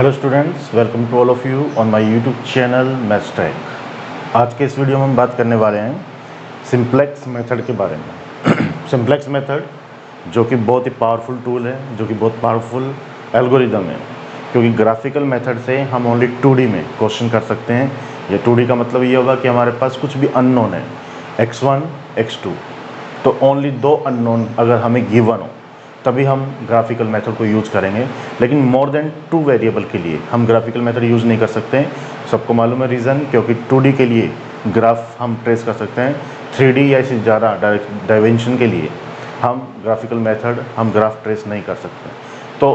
Hello students, welcome to all of you on my YouTube channel Maths Track. आज के इस video में हम बात करने वाले हैं सिंप्लेक्स मेथड के बारे में। सिंप्लेक्स मेथड जो कि बहुत ही पावरफुल टूल है, जो कि बहुत पावरफुल एल्गोरिदम है, क्योंकि ग्राफिकल मेथड से हम ओनली 2D में क्वेश्चन कर सकते हैं। ये 2D का मतलब ये होगा कि हमारे पास कुछ भी अननोन है, x1 x2, तो ओनली 2 अननोन अगर हमें गिवन हो तभी हम ग्राफिकल मेथड को यूज़ करेंगे। लेकिन मोर देन 2 वेरिएबल के लिए हम ग्राफिकल मेथड यूज़ नहीं कर सकते। सबको मालूम है रीज़न, क्योंकि 2D के लिए ग्राफ हम ट्रेस कर सकते हैं, 3D या इससे ज़्यादा डायमेंशन के लिए हम ग्राफिकल मेथड हम ग्राफ ट्रेस नहीं कर सकते। तो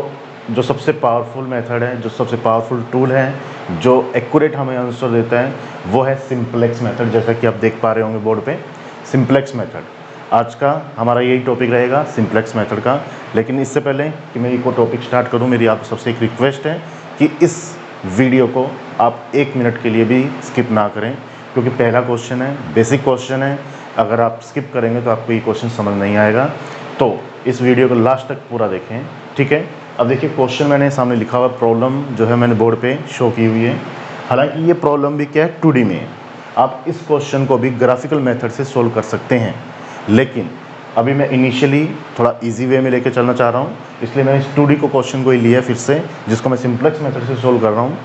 जो सबसे पावरफुल मेथड है, जो सबसे पावरफुल टूल है, जो एक्यूरेट हमें आंसर देता है, वो है सिंप्लेक्स मेथड। जैसा कि आप देख पा रहे होंगे बोर्ड पे, सिंप्लेक्स मेथड। आज का हमारा यही टॉपिक रहेगा, सिंप्लेक्स मेथड का। लेकिन इससे पहले कि मैं एक टॉपिक स्टार्ट करूं, मेरी आप सबसे एक रिक्वेस्ट है कि इस वीडियो को आप 1 मिनट के लिए भी स्किप ना करें, क्योंकि पहला क्वेश्चन है, बेसिक क्वेश्चन है। अगर आप स्किप करेंगे तो आपको ये क्वेश्चन समझ नहीं आएगा। तो इस वीडियो को लास्ट तक पूरा देखें, ठीक है। अब देखिए, क्वेश्चन मैंने सामने लिखा हुआ, प्रॉब्लम जो है मैंने बोर्ड पे शो की हुई है। हालांकि ये प्रॉब्लम भी क्या है, 2D में है। आप इस क्वेश्चन को भी ग्राफिकल मेथड से सोल्व कर सकते हैं, लेकिन अभी मैं इनिशियली थोड़ा इजी वे में लेके चलना चाह रहा हूँ, इसलिए मैंने इस 2D को क्वेश्चन को ही लिया फिर से, जिसको मैं सिंप्लेक्स मेथड से सोल्व कर रहा हूँ।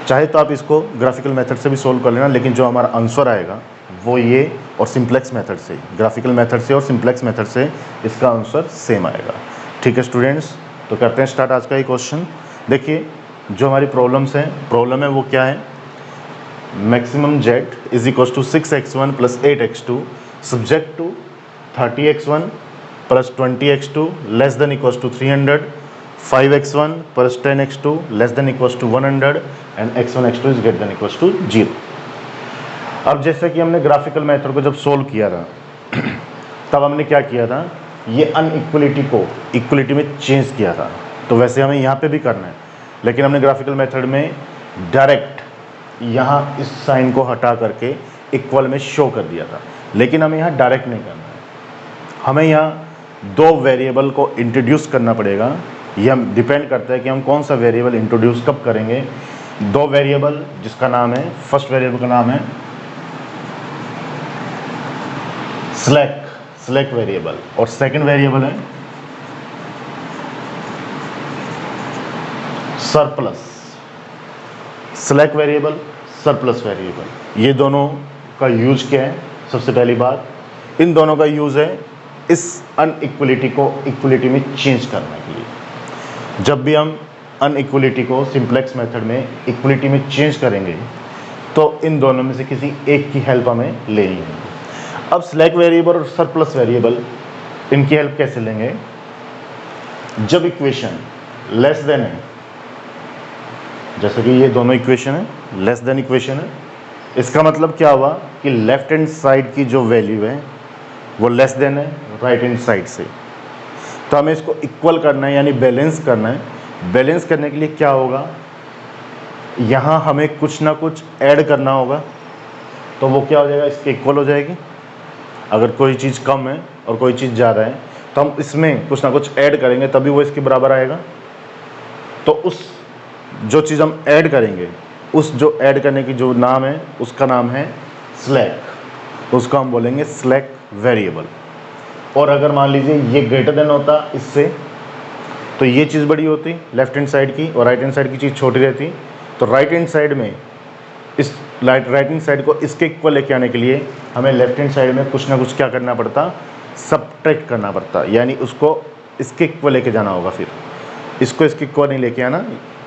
चाहे तो आप इसको ग्राफिकल मेथड से भी सोल्व कर लेना, लेकिन जो हमारा आंसर आएगा वो ये और सिंप्लेक्स मेथड से, ग्राफिकल मेथड से और सिंप्लेक्स मेथड से इसका आंसर सेम आएगा। ठीक है स्टूडेंट्स, तो करते हैं स्टार्ट आज का ये क्वेश्चन। देखिए, जो हमारी प्रॉब्लम्स हैं, प्रॉब्लम है वो क्या है, maximum z is equal to 6x1 plus 8x2 subject to 30x1 plus 20x2 less than equals to 300, 5x1 plus 10x2 less than equals to 100 and x1 x2 is greater than equals to 0। अब जैसे कि हमने graphical method को जब solve किया था तब हमने क्या किया था, ये अनइक्वलिटी को इक्वलिटी में चेंज किया था। तो वैसे हमें यहाँ पे भी करना है, लेकिन हमने ग्राफिकल मेथड में डायरेक्ट यहाँ इस साइन को हटा करके इक्वल में शो कर दिया था। लेकिन हमें यहाँ डायरेक्ट नहीं करना है, हमें यहाँ 2 वेरिएबल को इंट्रोड्यूस करना पड़ेगा। यह डिपेंड करता है कि हम कौन सा वेरिएबल इंट्रोड्यूस कब करेंगे। 2 वेरिएबल जिसका नाम है, फर्स्ट वेरिएबल का नाम है स्लैक वेरिएबल, और सेकंड वेरिएबल है surplus. Slack variable, surplus variable, ये दोनों का यूज क्या है। सबसे पहली बात, इन दोनों का यूज है इस अनइक्वलिटी को इक्वलिटी में चेंज करने के लिए। जब भी हम अनइक्वलिटी को सिंप्लेक्स मेथड में इक्वलिटी में चेंज करेंगे तो इन दोनों में से किसी एक की हेल्प हमें लेनी है। अब स्लैक वेरिएबल और सरप्लस वेरिएबल, इनकी हेल्प कैसे लेंगे, जब इक्वेशन लेस देन है, जैसे कि ये दोनों इक्वेशन है, लेस देन इक्वेशन है, इसका मतलब क्या हुआ कि लेफ्ट हैंड साइड की जो वैल्यू है वो लेस देन है राइट हैंड साइड से। तो हमें इसको इक्वल करना है, यानी बैलेंस करना है। बैलेंस करने के लिए क्या होगा, यहाँ हमें कुछ ना कुछ ऐड करना होगा, तो वो क्या हो जाएगा, इसके इक्वल हो जाएगी। अगर कोई चीज़ कम है और कोई चीज़ ज़्यादा है तो हम इसमें कुछ ना कुछ ऐड करेंगे तभी वो इसके बराबर आएगा। तो उस जो चीज़ हम ऐड करेंगे, उस जो ऐड करने की जो नाम है उसका नाम है स्लैक, तो उसको हम बोलेंगे स्लैक वेरिएबल। और अगर मान लीजिए ये ग्रेटर देन होता इससे, तो ये चीज़ बड़ी होती लेफ्ट हैंड साइड की, और राइट हैंड साइड की चीज़ छोटी रहती। तो राइट हैंड साइड में इस राइट हैंड साइड को इसके इक्वल लेके आने के लिए हमें लेफ्ट हैंड साइड में कुछ ना कुछ क्या करना पड़ता, सबट्रैक्ट करना पड़ता, यानी उसको इसके इक्वल लेके जाना होगा। फिर इसको इसके इक्वल नहीं लेके आना,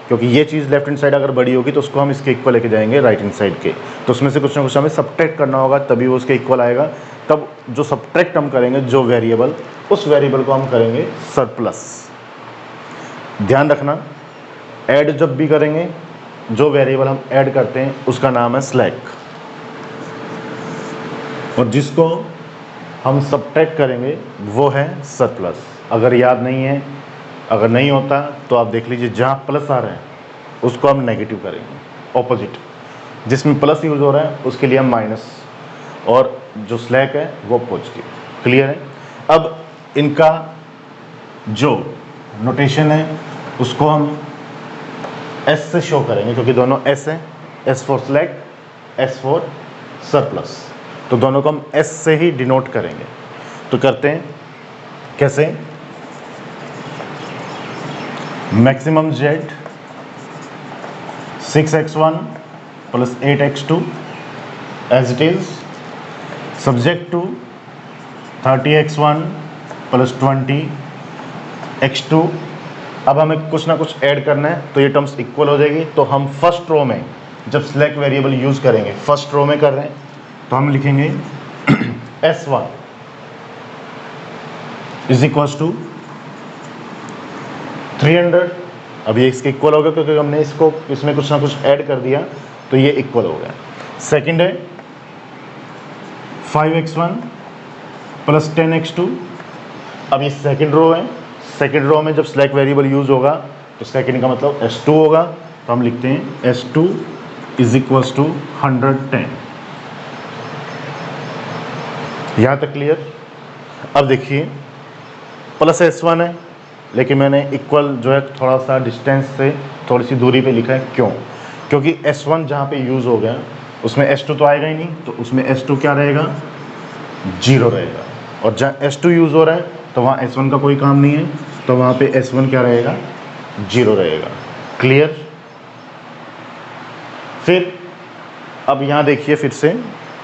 क्योंकि ये चीज़ लेफ्ट हैंड साइड अगर बड़ी होगी तो उसको हम इसके इक्वल लेके जाएंगे राइट हैंड साइड के। तो उसमें से कुछ ना कुछ हमें सबट्रैक्ट करना होगा, तभी वो उसके इक्वल आएगा। तब जो सबट्रैक्ट हम करेंगे जो वेरिएबल, उस वेरिएबल को हम करेंगे सरप्लस। ध्यान रखना, ऐड जब भी करेंगे, जो वेरिएबल हम ऐड करते हैं उसका नाम है स्लैक, और जिसको हम सबट्रैक्ट करेंगे वो है सरप्लस। अगर याद नहीं है, अगर नहीं होता तो आप देख लीजिए, जहाँ प्लस आ रहा है उसको हम नेगेटिव करेंगे, ऑपोजिट। जिसमें प्लस यूज़ हो रहा है उसके लिए हम माइनस, और जो स्लैक है वो पॉजिटिव। क्लियर है। अब इनका जो नोटेशन है उसको हम एस से शो करेंगे क्योंकि दोनों एस हैं, S for select, S for surplus, तो दोनों को हम एस से ही डिनोट करेंगे। तो करते हैं कैसे, maximum Z 6x1 plus 8x2 as it is subject to 30x1 plus 20x2। अब हमें कुछ ना कुछ ऐड करना है तो ये टर्म्स इक्वल हो जाएगी। तो हम फर्स्ट रो में जब सिलेक्ट वेरिएबल यूज़ करेंगे, फर्स्ट रो में कर रहे हैं तो हम लिखेंगे S1 इज इक्वल्स टू 300। अब ये इसके इक्वल हो गया क्योंकि हमने इसको इसमें कुछ ना कुछ ऐड कर दिया तो ये इक्वल हो गया। सेकेंड है 5x1 प्लस 10x2। अब ये सेकेंड रो है, सेकेंड रो में जब सिलेक्ट वेरिएबल यूज होगा तो सेकेंड का मतलब S2 होगा, तो हम लिखते हैं S2 इज इक्वल्स टू 110। यहाँ तक क्लियर। अब देखिए प्लस S1 है लेकिन मैंने इक्वल जो है थोड़ा सा डिस्टेंस से थोड़ी सी दूरी पे लिखा है। क्यों? क्योंकि S1 जहाँ पे यूज़ हो गया उसमें S2 तो आएगा ही नहीं, तो उसमें S2 क्या रहेगा, 0 रहेगा। और जहाँ S2 यूज़ हो रहा है तो वहाँ S1 का कोई काम नहीं है, तो वहाँ पे S1 क्या रहेगा, 0 रहेगा। क्लियर। फिर अब यहाँ देखिए फिर से,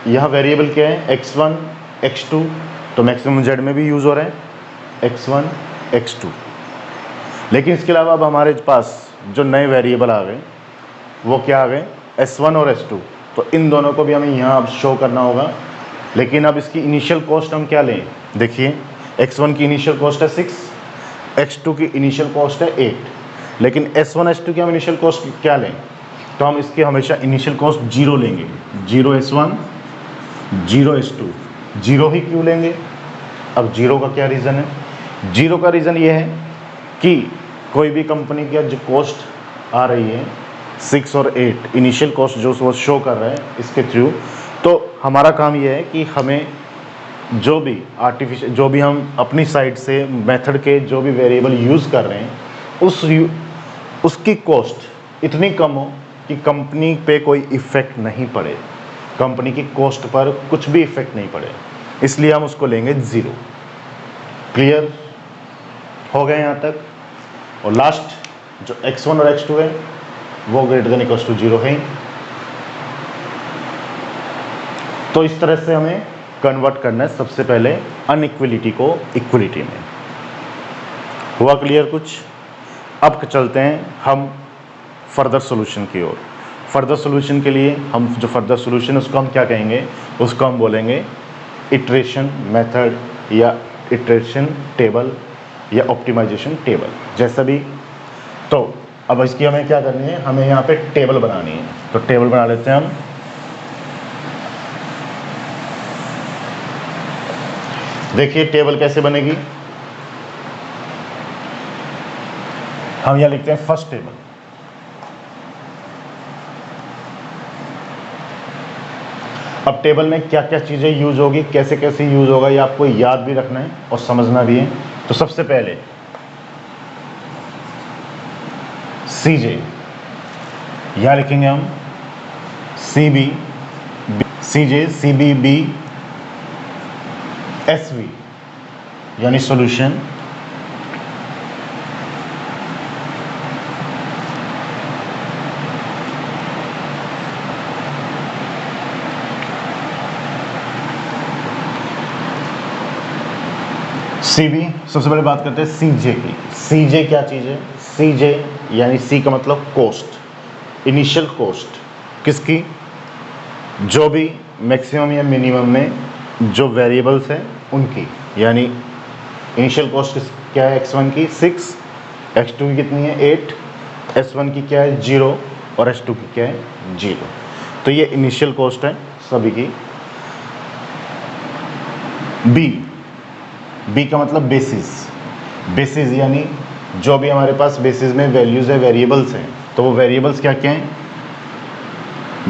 यहाँ वेरिएबल क्या है, x1 x2, तो मैक्सिमम जेड में भी यूज़ हो रहा है x1 x2। लेकिन इसके अलावा अब हमारे पास जो नए वेरिएबल आ गए वो क्या आ गए, S1 और S2, तो इन दोनों को भी हमें यहाँ अब शो करना होगा। लेकिन अब इसकी इनिशियल कॉस्ट हम क्या लें, देखिए x1 की इनिशियल कॉस्ट है 6, x2 की इनिशियल कॉस्ट है 8, लेकिन S1 S2 की हम इनिशियल कॉस्ट क्या लें, तो हम इसकी हमेशा इनिशियल कॉस्ट 0 लेंगे। 0 S1 0 S2, 0 ही क्यों लेंगे। अब 0 का क्या रीज़न है, 0 का रीज़न ये है कि कोई भी कंपनी का जो कॉस्ट आ रही है 6 और 8 इनिशियल कॉस्ट जो वो शो कर रहा है इसके थ्रू, तो हमारा काम ये है कि हमें जो भी आर्टिफिशियल, जो भी हम अपनी साइड से मेथड के जो भी वेरिएबल यूज़ कर रहे हैं उसकी कॉस्ट इतनी कम हो कि कंपनी पे कोई इफ़ेक्ट नहीं पड़े, कंपनी की कॉस्ट पर कुछ भी इफ़ेक्ट नहीं पड़े, इसलिए हम उसको लेंगे 0। क्लियर हो गए यहाँ तक। और लास्ट जो x1 और x2 है वो ग्रेटर देन इक्वल्स टू 0 है। तो इस तरह से हमें कन्वर्ट करना है सबसे पहले अनइक्वलिटी को इक्वलिटी में। हुआ क्लियर कुछ। अब चलते हैं हम फर्दर सॉल्यूशन की ओर। फर्दर सॉल्यूशन के लिए हम जो फर्दर सॉल्यूशन है उसको हम क्या कहेंगे, उसको हम बोलेंगे इटरेशन मेथड या इटरेशन टेबल या ऑप्टिमाइजेशन टेबल, जैसा भी। तो अब इसकी हमें क्या करनी है, हमें यहाँ पे टेबल बनानी है। तो टेबल बना लेते हैं हम। देखिए टेबल कैसे बनेगी, हम यहाँ लिखते हैं फर्स्ट टेबल। अब टेबल में क्या क्या चीज़ें यूज होगी, कैसे कैसे यूज होगा, ये आपको याद भी रखना है और समझना भी है। तो सबसे पहले CJ, यहाँ लिखेंगे हम CJ CBB SV यानी सॉल्यूशन, CB। सबसे पहले बात करते हैं CJ की। CJ क्या चीज़ है, CJ यानी C का मतलब कॉस्ट, इनिशियल कॉस्ट किसकी, जो भी मैक्सिमम या मिनिमम में जो वेरिएबल्स हैं उनकी, यानी इनिशियल कॉस्ट क्या है, x1 की 6, x2 की कितनी है 8, s1 की क्या है 0 और s2 की क्या है 0। तो ये इनिशियल कॉस्ट है सभी की। B का मतलब बेसिस यानी जो भी हमारे पास बेसिस में वैल्यूज़ है, वेरिएबल्स हैं, तो वो वेरिएबल्स क्या क्या हैं,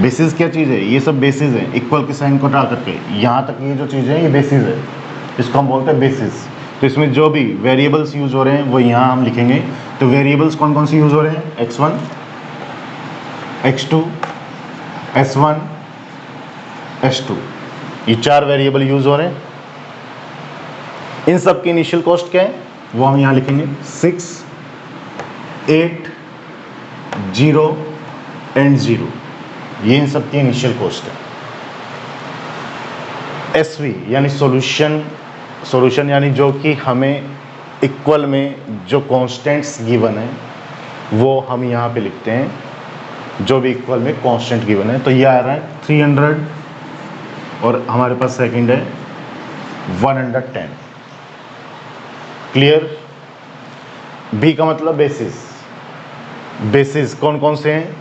बेसिस क्या चीज़ है, ये सब बेसिस है, इक्वल के साइन को हटा करके यहाँ तक ये जो चीज़ है ये बेसिस है, इसको हम बोलते हैं बेसिस। तो इसमें जो भी वेरिएबल्स यूज़ हो रहे हैं वो यहाँ हम लिखेंगे। तो वेरिएबल्स कौन कौन से यूज़ हो रहे हैं, x1 x2, s1, s2, ये 4 वेरिएबल यूज हो रहे हैं। इन सब की इनिशियल कॉस्ट क्या है वो हम यहाँ लिखेंगे 6, 8, 0 एंड 0, ये इन सब की इनिशियल कॉस्ट है। SV यानी सॉल्यूशन यानी जो कि हमें इक्वल में जो कांस्टेंट्स गिवन है वो हम यहाँ पे लिखते हैं, जो भी इक्वल में कांस्टेंट गिवन है। तो ये आ रहा है 300 और हमारे पास सेकंड है 110। क्लियर। B का मतलब बेसिस कौन कौन से हैं।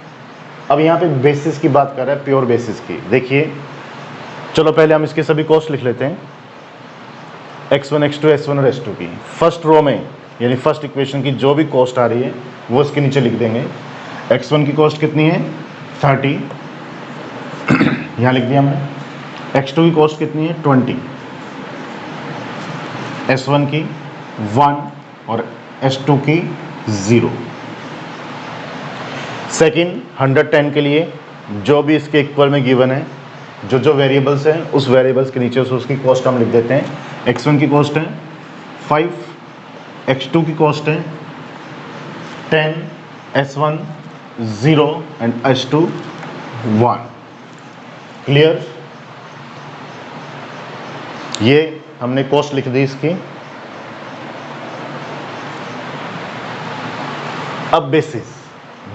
अब यहाँ पे बेसिस की बात कर रहा है, प्योर बेसिस की। देखिए चलो पहले हम इसके सभी कॉस्ट लिख लेते हैं, x1, x2, s1 और s2 की। फर्स्ट रो में यानी फर्स्ट इक्वेशन की जो भी कॉस्ट आ रही है वो इसके नीचे लिख देंगे। x1 की कॉस्ट कितनी है 30, यहाँ लिख दिया हमने। x2 की कॉस्ट कितनी है 20, s1 की 1 और s2 की 0। सेकेंड 110 के लिए जो भी इसके इक्वल में गिवन है, जो वेरिएबल्स हैं उस वेरिएबल्स के नीचे उसकी कॉस्ट हम लिख देते हैं। x1 की कॉस्ट है 5, x2 की कॉस्ट है 10, s1 0 एंड s2 1। क्लियर। ये हमने कॉस्ट लिख दी इसकी। अब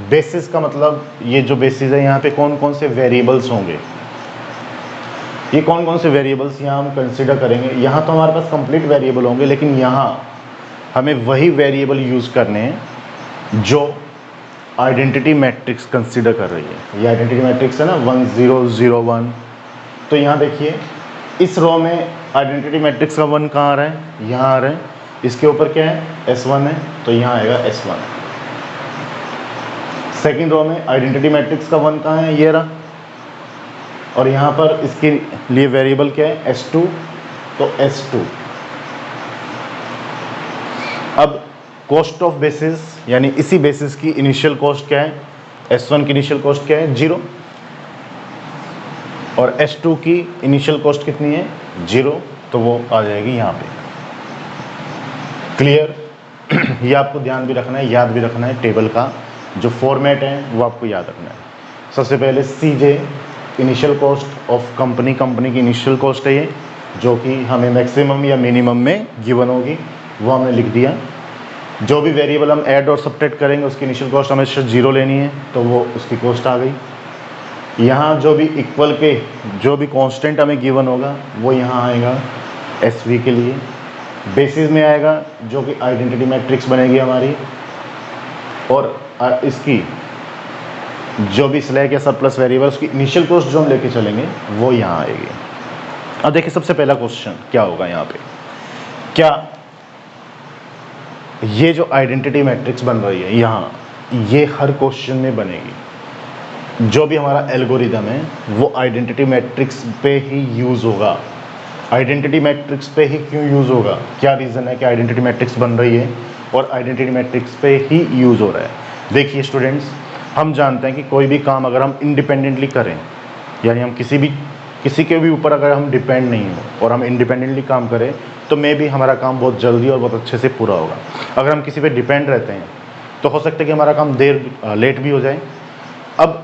बेसिस का मतलब ये जो बेसिस है यहाँ पे कौन कौन से वेरिएबल्स होंगे, ये कौन कौन से वेरिएबल्स यहाँ हम कंसिडर करेंगे। यहाँ तो हमारे पास कंप्लीट वेरिएबल होंगे, लेकिन यहाँ हमें वही वेरिएबल यूज़ करने हैं जो आइडेंटिटी मैट्रिक्स कंसिडर कर रही है। ये आइडेंटिटी मैट्रिक्स है ना 1 0 0 1। तो यहाँ देखिए इस रो में आइडेंटिटी मैट्रिक्स का 1 कहाँ आ रहा है, यहाँ आ रहा है। इसके ऊपर क्या है s1 है, तो यहाँ आएगा s1। सेकेंड रो में आइडेंटिटी मैट्रिक्स का 1 कहाँ है, ये रहा। और यहाँ पर इसके लिए वेरिएबल क्या है s2, तो s2। अब कॉस्ट ऑफ बेसिस यानी इसी बेसिस की इनिशियल कॉस्ट क्या है, s1 की इनिशियल कॉस्ट क्या है 0 और s2 की इनिशियल कॉस्ट कितनी है 0, तो वो आ जाएगी यहाँ पे। क्लियर। ये आपको ध्यान भी रखना है, याद भी रखना है। टेबल का जो फॉर्मेट है वो आपको याद रखना है। सबसे पहले CJ initial cost of company की इनिशियल कॉस्ट है ये, जो कि हमें मैक्सिमम या मिनिमम में गिवन होगी, वो हमने लिख दिया। जो भी वेरिएबल हम ऐड और सब्ट्रैक्ट करेंगे उसकी इनिशियल कॉस्ट हमें 0 लेनी है, तो वो उसकी कॉस्ट आ गई। यहाँ जो भी इक्वल के जो भी कांस्टेंट हमें गिवन होगा वो यहाँ आएगा SV के लिए। बेसिस में आएगा जो कि आइडेंटिटी मैट्रिक्स बनेगी हमारी, और इसकी जो भी स्लैक या सरप्लस वेरिएबल उसकी इनिशियल कॉस्ट जो हम लेके चलेंगे वो यहाँ आएगी। अब देखिए सबसे पहला क्वेश्चन क्या होगा यहाँ पे, क्या ये जो आइडेंटिटी मैट्रिक्स बन रही है यहाँ, ये हर क्वेश्चन में बनेगी। जो भी हमारा एल्गोरिदम है वो आइडेंटिटी मैट्रिक्स पे ही यूज़ होगा। आइडेंटिटी मैट्रिक्स पे ही क्यों यूज़ होगा, क्या रीज़न है कि आइडेंटिटी मैट्रिक्स बन रही है और आइडेंटिटी मैट्रिक्स पे ही यूज़ हो रहा है। देखिए स्टूडेंट्स, हम जानते हैं कि कोई भी काम अगर हम इंडिपेंडेंटली करें, यानी हम किसी के भी ऊपर अगर हम डिपेंड नहीं हो और हम इंडिपेंडेंटली काम करें, तो मे भी हमारा काम बहुत जल्दी और बहुत अच्छे से पूरा होगा। अगर हम किसी पे डिपेंड रहते हैं तो हो सकता है कि हमारा काम लेट भी हो जाए। अब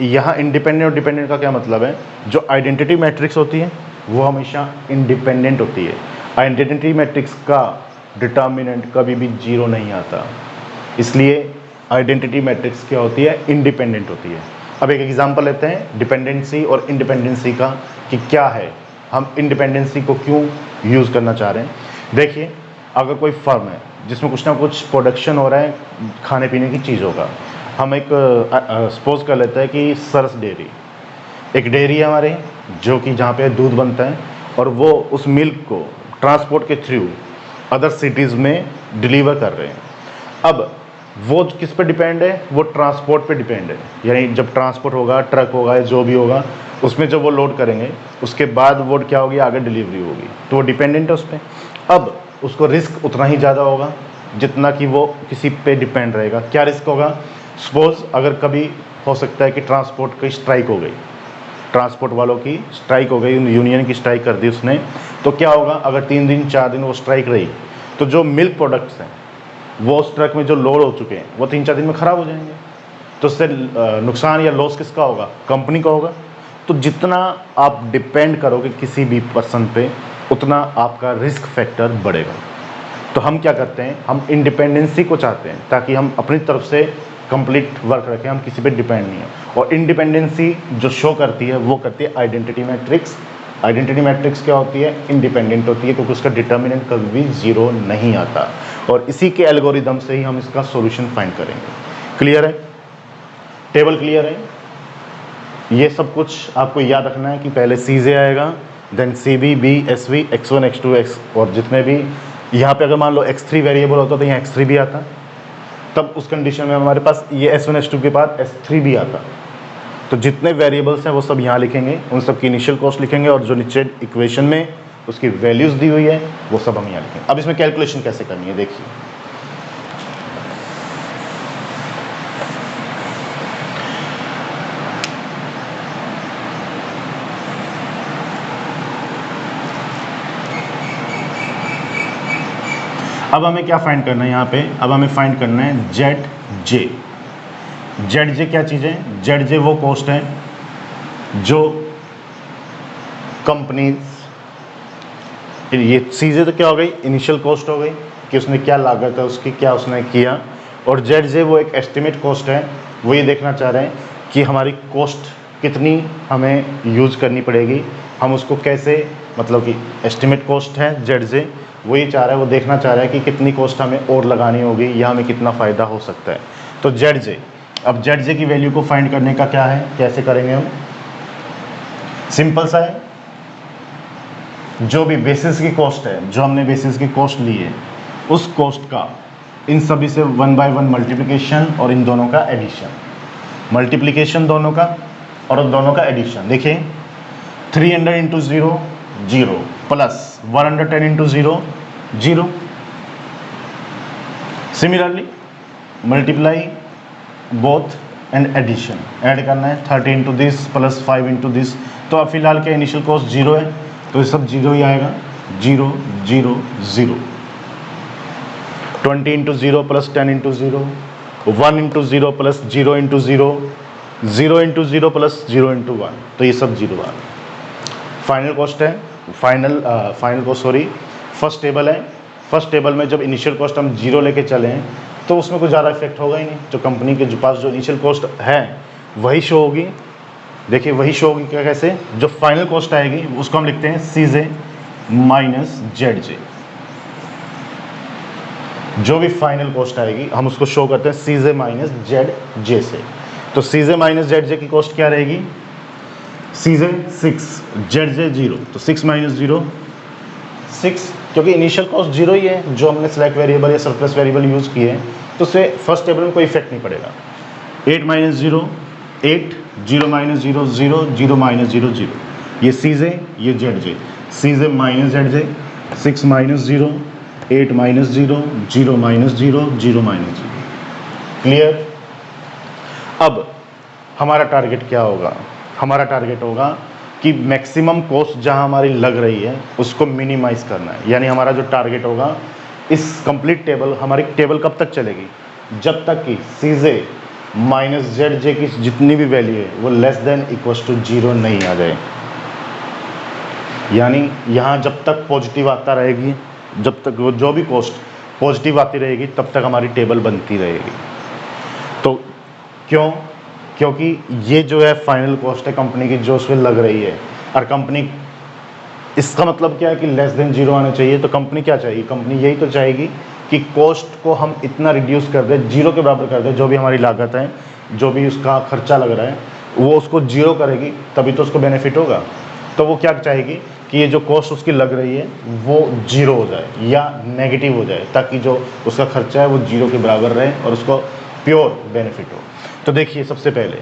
यहाँ इंडिपेंडेंट और डिपेंडेंट का क्या मतलब है, जो आइडेंटिटी मैट्रिक्स होती है वो हमेशा इंडिपेंडेंट होती है। आइडेंटिटी मैट्रिक्स का डिटर्मिनेंट कभी भी 0 नहीं आता, इसलिए आइडेंटिटी मैट्रिक्स क्या होती है, इंडिपेंडेंट होती है। अब एक एग्जांपल लेते हैं डिपेंडेंसी और इंडिपेंडेंसी का, कि क्या है, हम इंडिपेंडेंसी को क्यों यूज़ करना चाह रहे हैं। देखिए अगर कोई फर्म है जिसमें कुछ ना कुछ प्रोडक्शन हो रहा है खाने पीने की चीज़ों का, हम एक सपोज कर लेते हैं कि सरस डेयरी, एक डेयरी है हमारे जो कि जहाँ पे दूध बनता है, और वो उस मिल्क को ट्रांसपोर्ट के थ्रू अदर सिटीज़ में डिलीवर कर रहे हैं। अब वो किस पे डिपेंड है, वो ट्रांसपोर्ट पे डिपेंड है। यानी जब ट्रांसपोर्ट होगा, ट्रक होगा, जो भी होगा, उसमें जब वो लोड करेंगे उसके बाद वो क्या होगी, आगे डिलीवरी होगी, तो वो डिपेंडेंट है उस पर। अब उसको रिस्क उतना ही ज़्यादा होगा जितना कि वो किसी पे डिपेंड रहेगा। क्या रिस्क होगा, सपोज़ अगर कभी हो सकता है कि ट्रांसपोर्ट की स्ट्राइक हो गई, ट्रांसपोर्ट वालों की स्ट्राइक हो गई, यूनियन की स्ट्राइक कर दी उसने, तो क्या होगा अगर 3 दिन 4 दिन वो स्ट्राइक रही तो जो मिल्क प्रोडक्ट्स हैं वो उस ट्रक में जो लोड हो चुके हैं वो 3-4 दिन में ख़राब हो जाएंगे। तो इससे नुकसान या लॉस किसका होगा? कंपनी का होगा। तो जितना आप डिपेंड करोगे किसी भी पर्सन पे उतना आपका रिस्क फैक्टर बढ़ेगा। तो हम क्या करते हैं, हम इंडिपेंडेंसी को चाहते हैं ताकि हम अपनी तरफ से कंप्लीट वर्क रखें, हम किसी पे डिपेंड नहीं हैं। और इंडिपेंडेंसी जो शो करती है वो करती है आइडेंटिटी मैट्रिक्स। आइडेंटिटी मैट्रिक्स क्या होती है? इंडिपेंडेंट होती है क्योंकि उसका डिटर्मिनेंट कभी भी 0 नहीं आता। और इसी के एल्गोरिदम से ही हम इसका सॉल्यूशन फाइंड करेंगे। क्लियर है? टेबल क्लियर है? ये सब कुछ आपको याद रखना है कि पहले CJ आएगा, then CB, B, SV, X1, X2, X और जितने भी यहाँ पे अगर मान लो X3 वेरिएबल होता तो यहाँ X3 भी आता, तब उस कंडीशन में हमारे पास ये S1 S2 के बाद S3 भी आता। तो जितने वेरिएबल्स हैं वो सब यहाँ लिखेंगे, उन सब की इनिशियल कॉस्ट लिखेंगे और जो नीचे इक्वेशन में उसकी वैल्यूज़ दी हुई है वो सब हम यहाँ लिखेंगे। अब इसमें कैलकुलेशन कैसे करनी है देखिए। अब हमें क्या फाइंड करना है यहाँ पे? अब हमें फाइंड करना है ZJ। ZJ क्या चीज़ है? ZJ वो कॉस्ट है जो कंपनीज, ये CJ तो क्या हो गई? इनिशियल कॉस्ट हो गई कि उसने क्या लागत है उसकी, क्या उसने किया। और ZJ वो एक एस्टिमेट कॉस्ट है, वो ये देखना चाह रहे हैं कि हमारी कॉस्ट कितनी हमें यूज़ करनी पड़ेगी, हम उसको कैसे, मतलब कि एस्टिमेट कॉस्ट है ZJ, वो ये चाह रहा है, वो देखना चाह रहा है कि कितनी कॉस्ट हमें और लगानी होगी या हमें कितना फ़ायदा हो सकता है। तो ZJ, अब ZJ की वैल्यू को फाइंड करने का क्या है, कैसे करेंगे हम? सिंपल सा है, जो भी बेसिस की कॉस्ट है, जो हमने बेसिस की कॉस्ट ली है उस कॉस्ट का इन सभी से 1 by 1 मल्टीप्लिकेशन और इन दोनों का एडिशन, मल्टीप्लिकेशन दोनों का और दोनों का एडिशन। देखिए 300 into 0 0 plus 110 into 0 0। Similarly multiply both and addition, add करना है 30 into this plus 5 into this. तो अब फिलहाल क्या इनिशियल कॉस्ट 0 है तो ये सब 0 ही आएगा, 0 0 0। 20 into 0 plus 10 into 0, 1 into 0 plus 0 into 0, 0 into 0 plus 0 into 1, तो ये सब 0 आ गया। फाइनल कॉस्ट है, final cost sorry first table है। फर्स्ट टेबल में जब इनिशियल कॉस्ट हम 0 लेके चलें तो उसमें कुछ ज़्यादा इफेक्ट होगा ही नहीं, जो कंपनी के पास जो इनिशियल कॉस्ट है वही शो होगी। देखिए वही शो होगी क्या, कैसे? जो फाइनल कॉस्ट आएगी उसको हम लिखते हैं CJ माइनस ZJ। जो भी फाइनल कॉस्ट आएगी हम उसको शो करते हैं CJ माइनस ZJ से। तो CJ माइनस ZJ की कॉस्ट क्या रहेगी? CJ 6, ZJ 0, तो 6 माइनस 0 6, क्योंकि इनिशियल कॉस्ट 0 ही है, जो हमने सिलेक्ट वेरिएबल या सरप्लस वेरिएबल यूज़ किए हैं तो उससे फर्स्ट टेबल में कोई इफेक्ट नहीं पड़ेगा। 8 माइनस 0 8, 0 माइनस 0 0, 0 माइनस 0 0, ये CJ ये ZJ, CJ minus ZJ 6 minus 0 8 minus 0 0 minus 0 0 minus 0। Clear? अब हमारा टारगेट क्या होगा? हमारा टारगेट होगा कि मैक्सिमम कॉस्ट जहां हमारी लग रही है उसको मिनिमाइज़ करना है। यानी हमारा जो टारगेट होगा, इस कंप्लीट टेबल, हमारी टेबल कब तक चलेगी? जब तक कि CJ माइनस ZJ की जितनी भी वैल्यू है वो लेस देन इक्वल्स टू 0 नहीं आ जाए। यानी यहाँ जब तक पॉजिटिव आता रहेगी, जब तक वो जो भी कॉस्ट पॉजिटिव आती रहेगी तब तक हमारी टेबल बनती रहेगी। तो क्यों? क्योंकि ये जो है फाइनल कॉस्ट है कंपनी की जो उसमें लग रही है, और कंपनी, इसका मतलब क्या है कि लेस देन 0 आना चाहिए। तो कंपनी क्या चाहिए? कंपनी यही तो चाहेगी कि कॉस्ट को हम इतना रिड्यूस कर दें, 0 के बराबर कर दें, जो भी हमारी लागत है, जो भी उसका खर्चा लग रहा है वो उसको 0 करेगी, तभी तो उसको बेनिफिट होगा। तो वो क्या चाहेगी कि ये जो कॉस्ट उसकी लग रही है वो 0 हो जाए या नेगेटिव हो जाए, ताकि जो उसका खर्चा है वो 0 के बराबर रहे और उसको प्योर बेनिफिट हो। तो देखिए सबसे पहले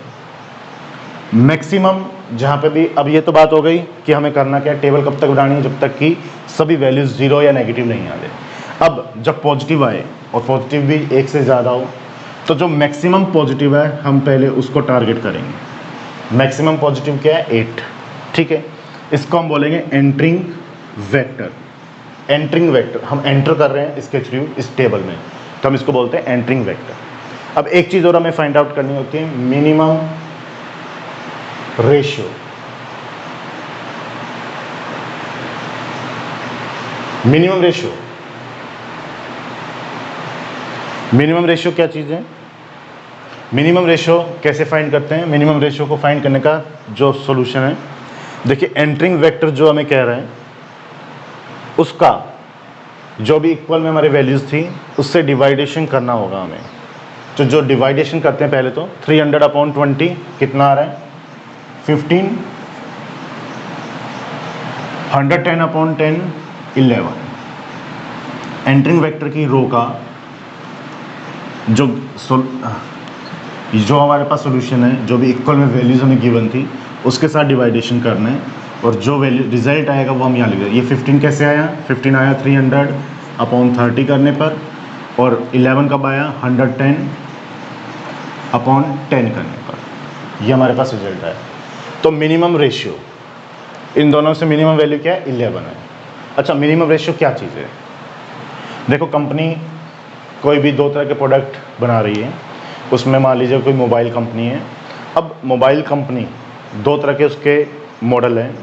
मैक्सिमम जहाँ पे भी, अब ये तो बात हो गई कि हमें करना क्या है, टेबल कब तक बनानी है, जब तक कि सभी वैल्यूज़ 0 या नेगेटिव नहीं आ जाए। अब जब पॉजिटिव आए और पॉजिटिव भी 1 से ज़्यादा हो तो जो मैक्सिमम पॉजिटिव है हम पहले उसको टारगेट करेंगे। मैक्सिमम पॉजिटिव क्या है? 8। ठीक है, इसको हम बोलेंगे एंटरिंग वेक्टर। एंटरिंग वेक्टर हम एंटर कर रहे हैं इसके थ्रू इस टेबल में, तो हम इसको बोलते हैं एंटरिंग वेक्टर। अब एक चीज़ और हमें फाइंड आउट करनी होती है, minimum ratio. Minimum ratio, minimum ratio क्या चीज़ है? मिनिमम रेशियो कैसे फाइंड करते हैं? मिनिमम रेशियो को फाइंड करने का जो सॉल्यूशन है, देखिए एंटरिंग वेक्टर जो हमें कह रहे हैं उसका जो भी इक्वल में हमारी वैल्यूज़ थी उससे डिवाइडेशन करना होगा हमें। तो जो डिवाइडेशन करते हैं पहले तो 300/20 कितना आ रहा है? 15। 110/10 11। एंटरिंग वेक्टर की रो का जो हमारे पास सॉल्यूशन है, जो भी इक्वल में वैल्यूज़ हमें गिवन थी उसके साथ डिवाइडेशन करना है, और जो वैल्यू रिजल्ट आएगा वो हम यहाँ लिख देंगे। ये 15 कैसे आया? 15 आया 300/30 करने पर, और 11 कब आया? 110/10 करने पर। ये हमारे पास रिजल्ट आया। तो मिनिमम रेशियो, इन दोनों से मिनिमम वैल्यू क्या है? 11 है। अच्छा, मिनिमम रेशियो क्या चीज़ है? देखो, कंपनी कोई भी दो तरह के प्रोडक्ट बना रही है, उसमें मान लीजिए कोई मोबाइल कंपनी है। अब मोबाइल कंपनी दो तरह के उसके मॉडल हैं,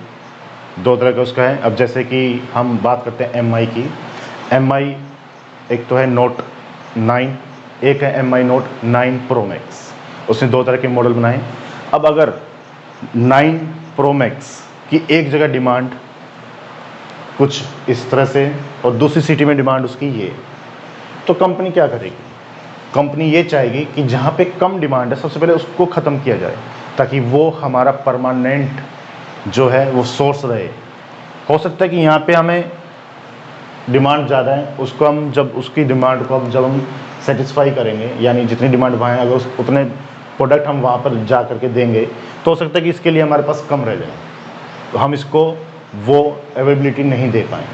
दो तरह का उसका है। अब जैसे कि हम बात करते हैं MI की। MI एक तो है Note 9, एक है MI Note 9 Pro Max। उसने दो तरह के मॉडल बनाए। अब अगर 9 Pro Max की एक जगह डिमांड कुछ इस तरह से और दूसरी सिटी में डिमांड उसकी ये, तो कंपनी क्या करेगी? कंपनी ये चाहेगी कि जहाँ पे कम डिमांड है सबसे पहले उसको ख़त्म किया जाए, ताकि वो हमारा परमानेंट जो है वो सोर्स रहे। हो सकता है कि यहाँ पे हमें डिमांड ज़्यादा है, उसको हम जब उसकी डिमांड को जब हम सेटिस्फाई करेंगे, यानी जितनी डिमांड वहाँ है, अगर उतने प्रोडक्ट हम वहाँ पर जा करके देंगे तो हो सकता है कि इसके लिए हमारे पास कम रह जाए, तो हम इसको वो अवेलेबिलिटी नहीं दे पाएँ।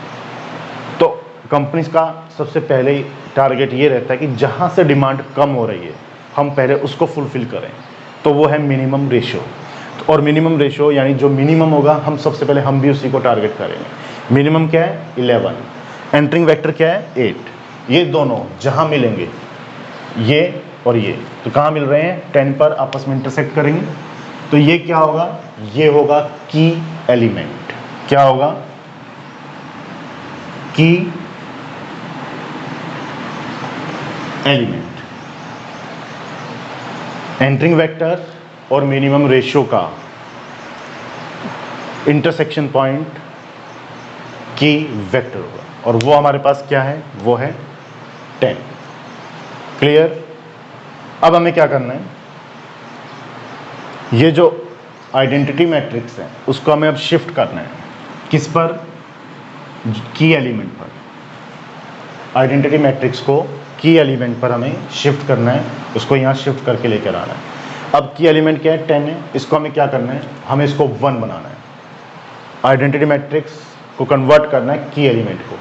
तो कंपनीज का सबसे पहले टारगेट ये रहता है कि जहाँ से डिमांड कम हो रही है हम पहले उसको फुलफ़िल करें, तो वो है मिनिमम रेशियो। और मिनिमम रेशियो यानी जो मिनिमम होगा हम सबसे पहले हम भी उसी को टारगेट करेंगे। मिनिमम क्या है? 11। एंटरिंग वेक्टर क्या है? 8। ये दोनों जहाँ मिलेंगे, ये और ये, तो कहाँ मिल रहे हैं? 10 पर आपस में इंटरसेक्ट करेंगे, तो ये क्या होगा? ये होगा की एलिमेंट। क्या होगा? की एलिमेंट। एंटरिंग वेक्टर और मिनिमम रेशियो का इंटरसेक्शन पॉइंट की वेक्टर होगा, और वो हमारे पास क्या है? वो है 10। क्लियर? अब हमें क्या करना है? ये जो आइडेंटिटी मैट्रिक्स है उसको हमें अब शिफ्ट करना है। किस पर? की एलिमेंट पर। आइडेंटिटी मैट्रिक्स को की एलिमेंट पर हमें शिफ्ट करना है, उसको यहाँ शिफ्ट करके लेकर आना है। अब की एलिमेंट क्या है? 10 है। इसको हमें क्या करना है? हमें इसको 1 बनाना है। आइडेंटिटी मैट्रिक्स को कन्वर्ट करना है की एलिमेंट को।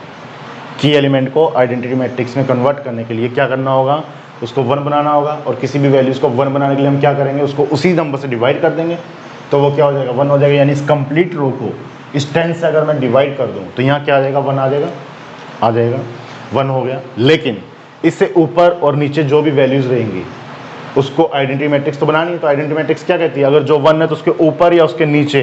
की एलिमेंट को आइडेंटिटी मैट्रिक्स में कन्वर्ट करने के लिए क्या करना होगा? उसको 1 बनाना होगा, और किसी भी वैल्यूज़ को 1 बनाने के लिए हम क्या करेंगे? उसको उसी नंबर से डिवाइड कर देंगे, तो वो क्या हो जाएगा? 1 हो जाएगा। यानी इस कंप्लीट रो को इस 10 से अगर मैं डिवाइड कर दूँ तो यहाँ क्या आ जाएगा? 1 आ जाएगा। 1 हो गया। लेकिन इससे ऊपर और नीचे जो भी वैल्यूज़ रहेंगी उसको आइडेंटिटी मैट्रिक्स तो बनानी है। तो आइडेंटिटी मैट्रिक्स क्या कहती है? अगर जो 1 है तो उसके ऊपर या उसके नीचे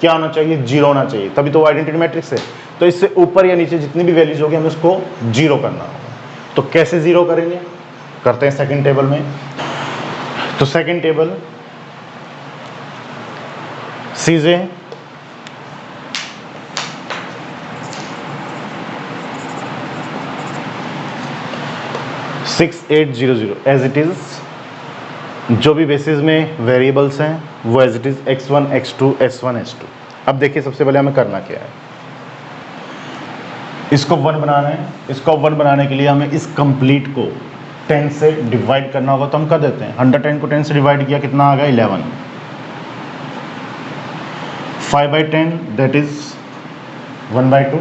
क्या होना चाहिए? 0 होना चाहिए, तभी तो वो आइडेंटिटी मैट्रिक्स है। तो इससे ऊपर या नीचे जितनी भी वैल्यूज होगी हमें उसको 0 करना होगा। तो कैसे 0 करेंगे? करते हैं सेकंड टेबल में। तो second table CJ 6800 as it is, जो भी बेसिस में वेरिएबल्स हैं वो as it is x1 x2 s1 s2। अब देखिए सबसे पहले हमें करना क्या है? इसको 1 बनाना है। इसको 1 बनाने के लिए हमें इस कंप्लीट को 10 से डिवाइड करना होगा, तो हम कर देते हैं। 110 को 10 से डिवाइड किया, कितना आ गया? 11। 5/10 दैट इज़ 1/2।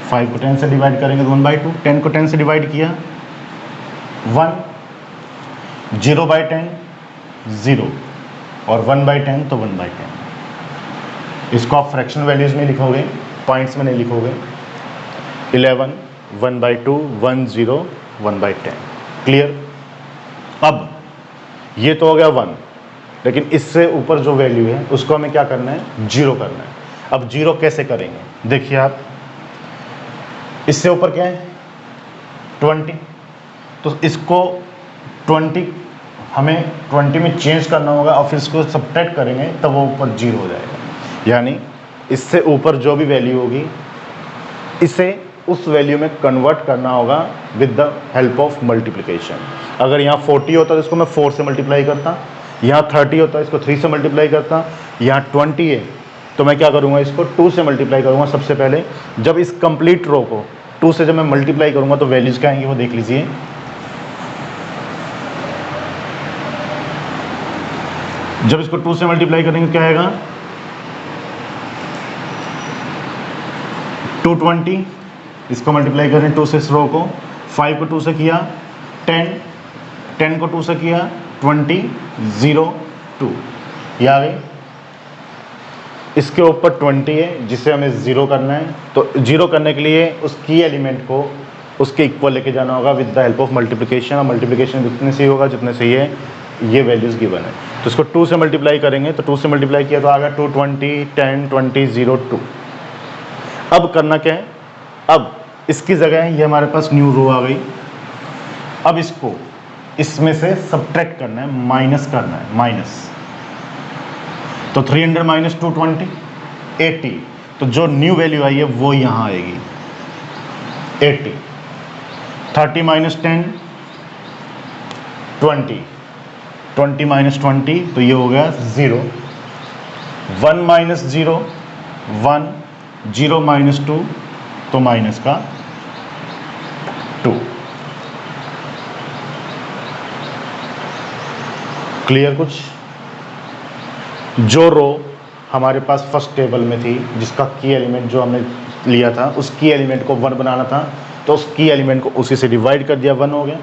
5 को 10 से डिवाइड करेंगे तो 1/2। 10 को 10 से डिवाइड किया 1, 0/10 0 और 1/10 तो 1/10। इसको आप फ्रैक्शन वैल्यूज़ में लिखोगे, पॉइंट्स में नहीं लिखोगे। 11 1/2 1 0 1/10। क्लियर। अब ये तो हो गया 1, लेकिन इससे ऊपर जो वैल्यू है उसको हमें क्या करना है, 0 करना है। अब 0 कैसे करेंगे, देखिए आप, इससे ऊपर क्या है 20, तो इसको 20 हमें 20 में चेंज करना होगा और फिर इसको सब्ट्रैक्ट करेंगे तब वो ऊपर 0 हो जाएगा। यानी इससे ऊपर जो भी वैल्यू होगी इसे उस वैल्यू में कन्वर्ट करना होगा with the help of multiplication. अगर यहाँ 40 होता तो इसको मैं 4 से मल्टीप्लाई करता, यहाँ 30 होता इसको 3 से मल्टीप्लाई करता, यहाँ 20 है तो मैं क्या करूँगा, इसको 2 से मल्टीप्लाई करूँगा सबसे पहले। जब इस कंप्लीट रो को 2 से जब मैं मल्टीप्लाई करूँगा तो वैल्यूज़ क्या आएंगी वो देख लीजिए। जब इसको 2 से मल्टीप्लाई करेंगे क्या आएगा, 220। इसको मल्टीप्लाई करें 2 से इस रो को, 5 को 2 से किया 10, 10 को 2 से किया 20 0 2, ये आ गई। इसके ऊपर 20 है जिसे हमें 0 करना है, तो 0 करने के लिए उस की एलिमेंट को उसके इक्वल लेके जाना होगा with the help of multiplication. और मल्टीप्लिकेशन जितने से ही होगा जितने से ये वैल्यूज़ गिवन है, तो इसको 2 से मल्टीप्लाई करेंगे, तो 2 से मल्टीप्लाई किया तो आ गया 220 10 20 0 2। अब करना क्या है, अब इसकी जगह ये हमारे पास न्यू रो आ गई। अब इसको इसमें से सब्ट्रैक्ट करना है, माइनस करना है, माइनस। तो 300 माइनस 220 80, तो जो न्यू वैल्यू आई है वो यहाँ आएगी 80। 30 माइनस 10 20, 20 माइनस 20 तो ये हो गया 0। 1 माइनस 0 1, 0 माइनस 2 तो माइनस का 2। क्लियर। कुछ जो रो हमारे पास फर्स्ट टेबल में थी जिसका की एलिमेंट जो हमने लिया था उस की एलिमेंट को 1 बनाना था, तो उस की एलिमेंट को उसी से डिवाइड कर दिया, 1 हो गया।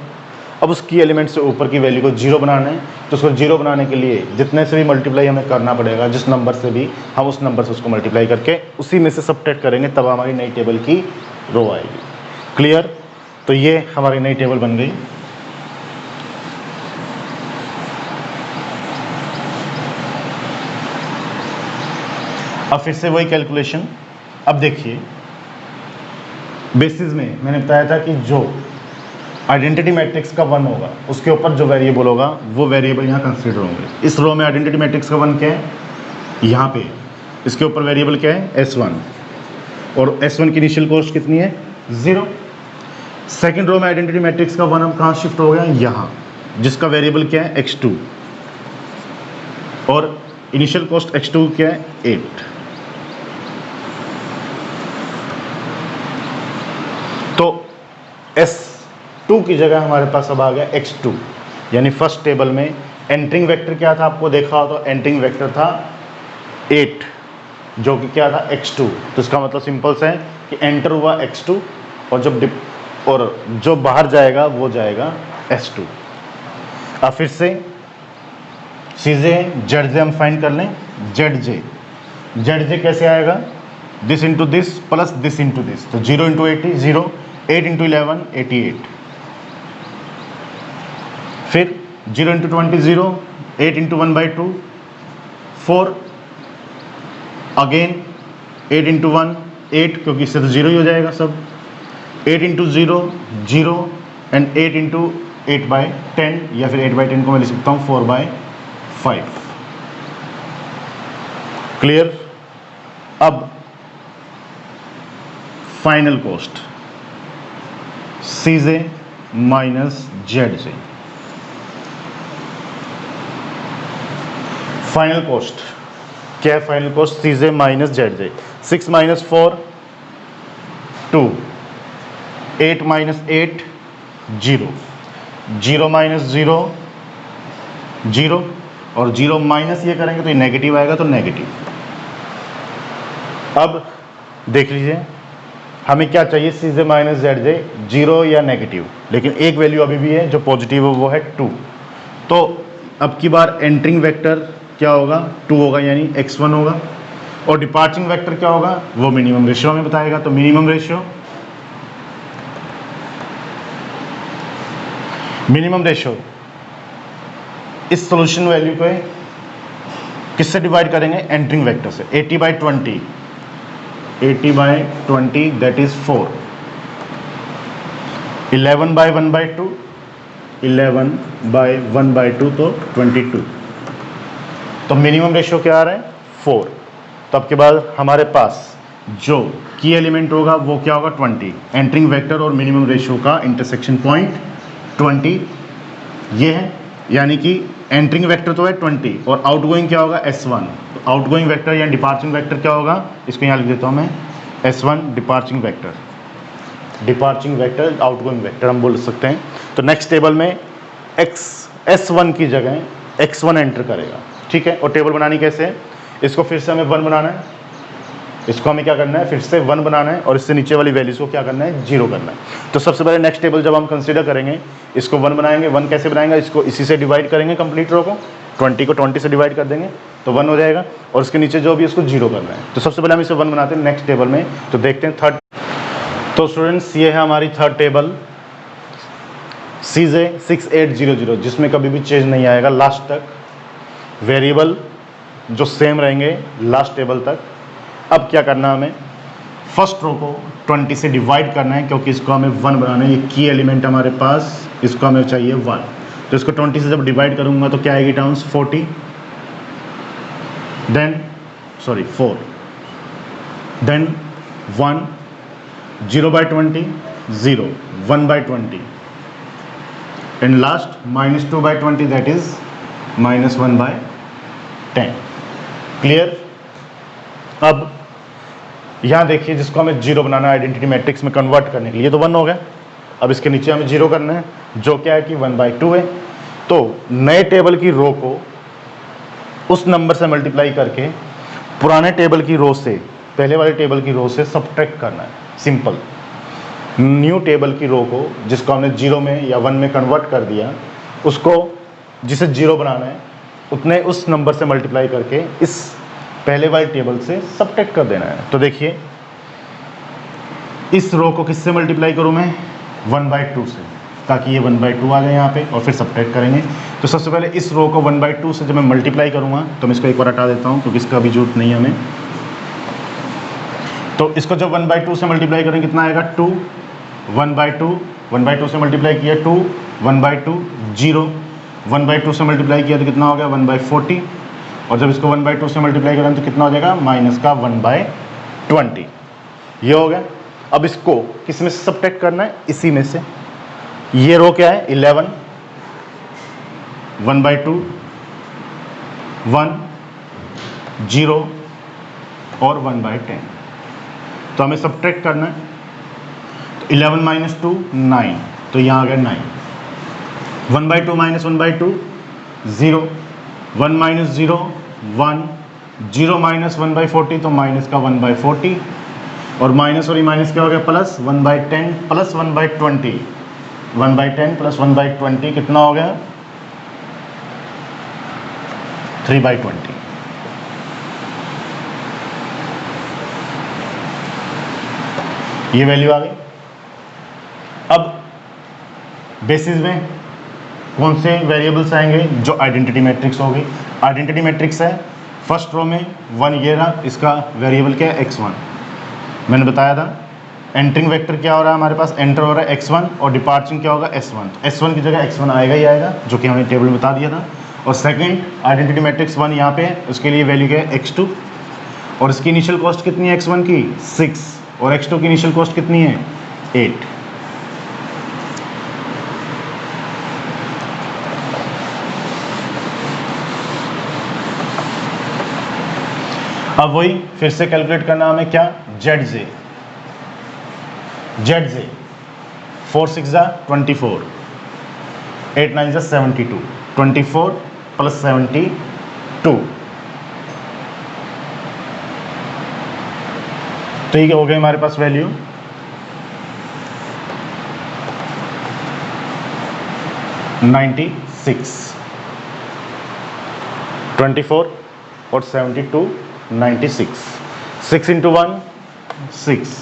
अब उस की एलिमेंट से ऊपर की वैल्यू को 0 बनाना है, तो उसको 0 बनाने के लिए जितने से भी मल्टीप्लाई हमें करना पड़ेगा, जिस नंबर से भी, हम उस नंबर से उसको मल्टीप्लाई करके उसी में से सब्ट्रैक्ट करेंगे, तब हमारी नई टेबल की रो आएगी। क्लियर। तो ये हमारी नई टेबल बन गई। अब फिर से वही कैलकुलेशन। अब देखिए, बेसिस में मैंने बताया था कि जो आइडेंटिटी मैट्रिक्स का 1 होगा उसके ऊपर जो वेरिएबल होगा वो वेरिएबल यहाँ कंसीडर होंगे। इस रो में आइडेंटिटी मैट्रिक्स का 1 क्या है, यहाँ पे इसके ऊपर वेरिएबल क्या है S1, और S1 की इनिशियल कॉस्ट कितनी है 0। सेकेंड रो में आइडेंटिटी मैट्रिक्स का 1 अब कहाँ शिफ्ट हो गया, यहाँ, जिसका वेरिएबल क्या है x2, और इनिशियल कॉस्ट x2 क्या है 8। तो S2 की जगह हमारे पास अब आ गया x2, यानी फर्स्ट टेबल में एंटरिंग वेक्टर क्या था, आपको देखा हो तो एंटरिंग वेक्टर था 8, जो कि क्या था x2। तो इसका मतलब सिंपल सा है कि एंटर हुआ x2 और जो बाहर जाएगा वो जाएगा S2। अब फिर से चीज़ें ZJ हम फाइंड कर लें। ZJ कैसे आएगा, this into this plus this into this, तो 0 इंटू 80 0, 8 इंटू 11 88, फिर 0 इंटू 20 0, 8 इंटू 1/2 4, अगेन 8 इंटू 1 8, क्योंकि इससे तो 0 ही हो जाएगा सब, 8 इंटू 0 0, एंड 8 इंटू 8/10, या फिर 8/10 को मैं लिख सकता हूँ 4/5। क्लियर। अब final cost CJ minus ZJ। Final cost क्या है, final cost CJ minus ZJ। 6 minus 4 2, 8 minus 8 0, 0 minus 0 0, और 0 माइनस ये करेंगे तो ये नेगेटिव आएगा, तो नेगेटिव। अब देख लीजिए हमें क्या चाहिए, CJ माइनस ZJ 0 या नेगेटिव, लेकिन एक वैल्यू अभी भी है जो पॉजिटिव है, वो है 2। तो अब की बार एंटरिंग वेक्टर क्या होगा, 2 होगा, यानी x1 होगा, और डिपार्चिंग वेक्टर क्या होगा, वो मिनिमम रेशियो में बताएगा। तो मिनिमम रेशियो इस सॉल्यूशन वैल्यू को किससे डिवाइड करेंगे, एंटरिंग वेक्टर से। 80/20 दैट इज 4, 11/1/2 11/1/2 तो 22। तो मिनिमम रेशियो क्या आ रहा है, 4। तो अब के बाद हमारे पास जो की एलिमेंट होगा वो क्या होगा, 20। एंटरिंग वेक्टर और मिनिमम रेशियो का इंटरसेक्शन पॉइंट 20 ये है, यानी कि एंटरिंग वेक्टर तो है 20 और आउटगोइंग क्या होगा, S1। तो आउटगोइंग वेक्टर या डिपार्चिंग वेक्टर क्या होगा, इसको यहाँ लिख देता हूँ मैं, S1 डिपार्चिंग वेक्टर आउटगोइंग वेक्टर हम बोल सकते हैं। तो नेक्स्ट टेबल में S1 की जगह x1 एंटर करेगा, ठीक है। और टेबल बनानी कैसे है, इसको फिर से हमें 1 बनाना है, इसको हमें क्या करना है, फिर से 1 बनाना है, और इससे नीचे वाली वैल्यूज को क्या करना है, 0 करना है। तो सबसे पहले नेक्स्ट टेबल जब हम कंसीडर करेंगे, इसको 1 बनाएंगे। 1 कैसे बनाएंगे, इसको इसी से डिवाइड करेंगे, कंप्लीट रो को 20 को 20 से डिवाइड कर देंगे तो 1 हो जाएगा, और इसके नीचे जो भी उसको 0 करना है। तो सबसे पहले हम इसे 1 बनाते हैं नेक्स्ट टेबल में। तो देखते हैं थर्ड। तो स्टूडेंट्स ये है हमारी थर्ड टेबल CJ6800, जिसमें कभी भी चेंज नहीं आएगा लास्ट तक, वेरिएबल जो सेम रहेंगे लास्ट टेबल तक। अब क्या करना है, हमें फर्स्ट रो को 20 से डिवाइड करना है, क्योंकि इसको हमें 1 बनाना है। ये की एलिमेंट हमारे पास, इसको हमें चाहिए 1। तो इसको 20 से जब डिवाइड करूंगा तो क्या आएगी terms, 40 then 4 then 1 0/20 0 1/20 and last -2/20 that is -1/10। Clear. अब यहाँ देखिए, जिसको हमें 0 बनाना है आइडेंटिटी मैट्रिक्स में कन्वर्ट करने के लिए, तो 1 हो गया। अब इसके नीचे हमें 0 करना है, जो क्या है कि 1/2 है। तो नए टेबल की रो को उस नंबर से मल्टीप्लाई करके पुराने टेबल की रो से, पहले वाले टेबल की रो से सब्ट्रैक्ट करना है, सिंपल। न्यू टेबल की रो को, जिसको हमने 0 में या 1 में कन्वर्ट कर दिया, उसको जिसे 0 बनाना है उतने उस नंबर से मल्टीप्लाई करके इस पहले वाले टेबल से सब्ट्रैक्ट कर देना है। तो देखिए, इस रो को किससे मल्टीप्लाई करूं मैं, 1/2 से, ताकि ये 1/2 आ जाए यहाँ पे, और फिर सब्ट्रैक्ट करेंगे। तो सबसे पहले इस रो को 1/2 से जब मैं मल्टीप्लाई करूंगा, तो मैं इसको एक बार हटा देता हूँ क्योंकि इसका भी जरूरत नहीं है हमें। तो इसको जब 1/2 से मल्टीप्लाई करेंगे कितना आएगा, 2 1/2 से मल्टीप्लाई किया 2 1/2 0 1/2 से मल्टीप्लाई किया तो कितना हो गया, 1/40। और जब इसको 1/2 से मल्टीप्लाई करें तो कितना हो जाएगा, -1/20। ये हो गया। अब इसको किस में से सब्ट्रैक्ट करना है, इसी में से। ये रो क्या है, 11 1/2 1 0 और 1/10। तो हमें सब्ट्रैक्ट करना है। तो 11 - 2 9, तो यहाँ आ गया 9। 1/2 - 1/2 0 1 - 0 1 0 - 1/40 तो माइनस का 1/40, और माइनस और ये माइनस क्या हो गया, प्लस 1/10 प्लस 1/20 1/10 प्लस 1/20 कितना हो गया, 3/20। ये वैल्यू आ गई। अब बेसिस में कौन से वेरिएबल्स आएंगे, जो आइडेंटिटी मैट्रिक्स होगी। आइडेंटिटी मैट्रिक्स है, फर्स्ट रो में 1 ये रहा, इसका वेरिएबल क्या है, x1। मैंने बताया था एंटरिंग वेक्टर क्या हो रहा है हमारे पास, एंटर हो रहा है x1, और डिपार्चिंग क्या होगा, s1। तो s1 की जगह x1 आएगा ही आएगा, जो कि हमने टेबल में बता दिया था। और सेकंड आइडेंटिटी मैट्रिक्स 1 यहाँ पे है, उसके लिए वैल्यू क्या है, x2, और इसकी इनिशियल कॉस्ट कितनी है x1 की, 6, और x2 की इनिशियल कॉस्ट कितनी है, 8। अब वही फिर से कैलकुलेट करना हमें, क्या, ZJ 4 6 24 8 9 72 24 प्लस 72, तो ये हो गई हमारे पास वैल्यू 96। 24 और 72 96। 6 इंटू 1 6,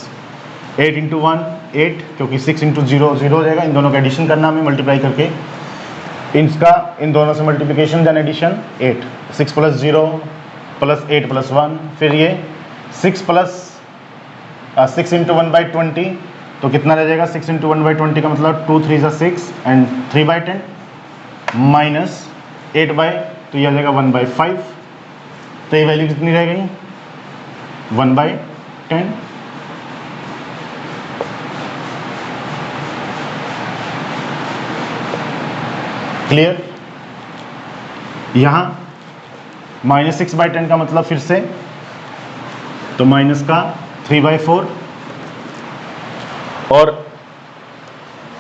8 इंटू 1 8, क्योंकि 6 इंटू 0 0 हो जाएगा। इन दोनों का एडिशन करना हमें मल्टीप्लाई करके, इनका इन दोनों से multiplication then addition 8। 6 plus 0 plus 8 plus 1, फिर ये 6 प्लस 6 इंटू 1/20, तो कितना रह जाएगा? 6 इंटू 1/20 का मतलब 2 3 ज़ा 6 एंड 3/10 माइनस 8 बाई, तो ये आ जाएगा 1/5। तो ये वैल्यू कितनी रह गई? 1/10। क्लियर? यहाँ -6/10 का मतलब फिर से, तो माइनस का 3/4 और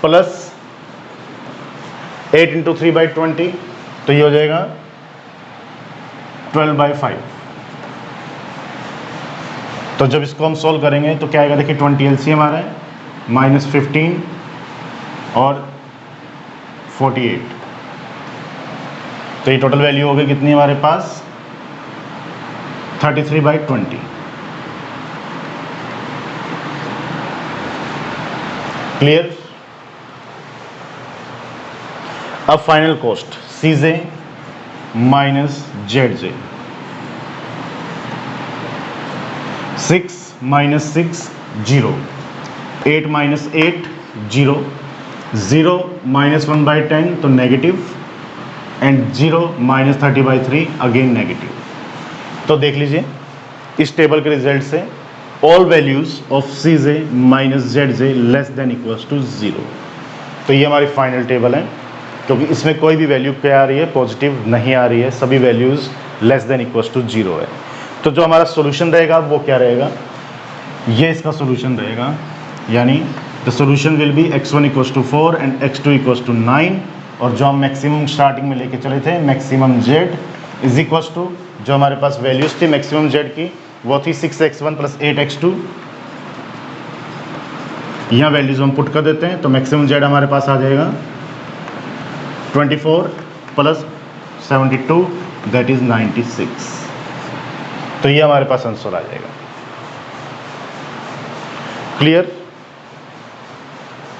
प्लस 8 इंटू 3/20, तो ये हो जाएगा 12/5। तो जब इसको हम सॉल्व करेंगे तो क्या आएगा? देखिए 20 एलसीएम आ रहा है, -15 और 48, तो ये टोटल वैल्यू हो गई कितनी हमारे पास? 33/20। क्लियर? अब final cost CJ minus ZJ, 6 minus 6 0, 8 minus 8 0, 0 minus 1/10 तो negative, and 0 minus 30/3 again negative. तो देख लीजिए इस टेबल के रिजल्ट से all values of CJ minus ZJ less than equals to 0। तो ये हमारी फाइनल टेबल है, क्योंकि इसमें कोई भी वैल्यू क्या आ रही है? पॉजिटिव नहीं आ रही है, सभी values less than equals to 0 है। तो जो हमारा सोल्यूशन रहेगा वो क्या रहेगा? ये इसका सोल्यूशन रहेगा, यानी the solution will be x1 equals to 4 and x2 equals to 9, और जो हम मैक्सिमम स्टार्टिंग में लेके चले थे, maximum Z is equals to, जो हमारे पास वैल्यूज थी मैक्सिमम Z की वो थी 6x1 प्लस 8x2। यहाँ वैल्यूज हम पुट कर देते हैं, तो मैक्सिमम Z हमारे पास आ जाएगा 24 प्लस 72 दैट इज 96। तो ये हमारे पास आंसर आ जाएगा। क्लियर?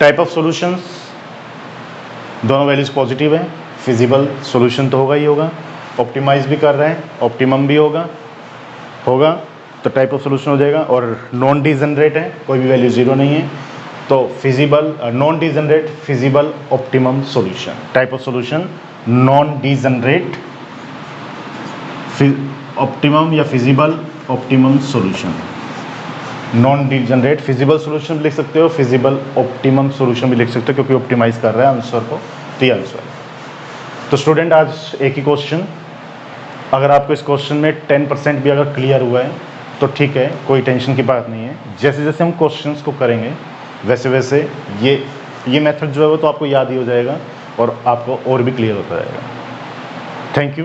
टाइप ऑफ सॉल्यूशंस, दोनों वैल्यूज पॉजिटिव है, फिजिबल सॉल्यूशन तो होगा ही होगा, ऑप्टिमाइज भी कर रहे हैं, ऑप्टिमम भी होगा, तो टाइप ऑफ सॉल्यूशन हो जाएगा। और नॉन डिजनरेट है, कोई भी वैल्यू 0 नहीं है, तो feasible non degenerate feasible optimum solution. Type of solution non degenerate optimum या feasible optimum solution. Non degenerate feasible solution भी लिख सकते हो, फिजिबल ऑप्टिमम सॉल्यूशन भी लिख सकते हो, क्योंकि ऑप्टिमाइज कर रहा है आंसर को, तो ये आंसर है। तो स्टूडेंट आज एक ही क्वेश्चन, अगर आपको इस क्वेश्चन में 10% भी अगर क्लियर हुआ है तो ठीक है, कोई टेंशन की बात नहीं है। जैसे जैसे हम क्वेश्चंस को करेंगे वैसे वैसे ये मेथड जो है वो तो आपको याद ही हो जाएगा और आपको और भी क्लियर होता जाएगा। Thank you.